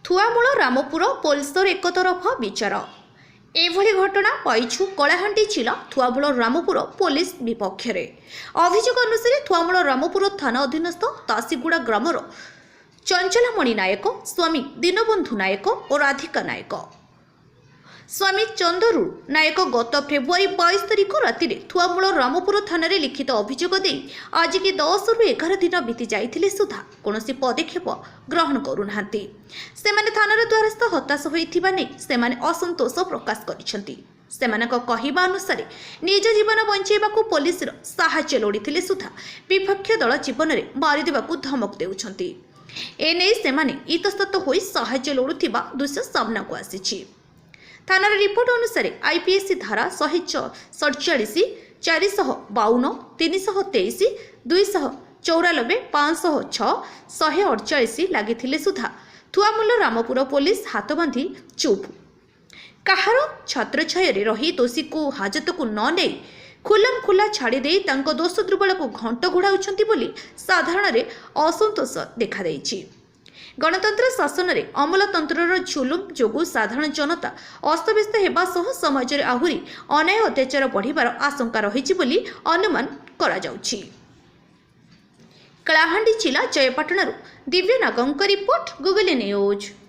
थुआमूल रामपुर पोलिसर एक तरफ विचार एभली घटना पाइछु कलाहांडी जिला थुआमूल रामपुर पुलिस विपक्ष अभियोग अनुसार थुआमूल रामपुर थाना अधीनस्थ तासीगुड़ा ग्रामर चंचलामणि नायक स्वामी दीनबंधु नायक और राधिका नायक स्वामी चंदरू नायक गत फेब्रुआरी 22 तारिख राति थुआमूल रामपुर थाना लिखित अभियोग दे आज की 10 रु 11 दिन बीती जाइथिले सुधा कौनसी पदक्षेप ग्रहण करूना सेमाने थानार द्वारस्थ हताश होइथिबा नै सेमाने असंतोष प्रकाश करिसेंती। सेमानक कहिबा अनुसार निज जीवन बंचाइबाकू पुलिस साहाय्य लोड़ीथिले सुधा विपक्ष दल जीवन में मारिदेबाकू धमक देउछंती। एने सेमाने इतस्तत होई साहाय्य लोड़ुथिबा दृश्य सामनाकू आसीछि। थानार रिपोर्ट अनुसार आईपीएसी धारा 147 452 323 294 506 148 लगी सुधा थुआमूल रामपुर पुलिस हाथ बांधि चुप कहार छात्र छाया रही दोषी को हाजत को न नहीं खुलम खुला छाड़ी दे दोष दुर्बल को घंट घोड़ाउछंती बोली साधारण असंतोष देखा देइछि। गणतंत्र शासन में अमलतंत्र झुलुम जोगु साधारण जनता अस्तव्यस्त होगा सह समाज में आहुरी अन्याय अत्याचार बढ़िबार आशंका रही बोली अनुमान करा जाउछि। कलाहांडी जिला जयपाटण दिव्य नागंक रिपोर्ट गूगल न्यूज।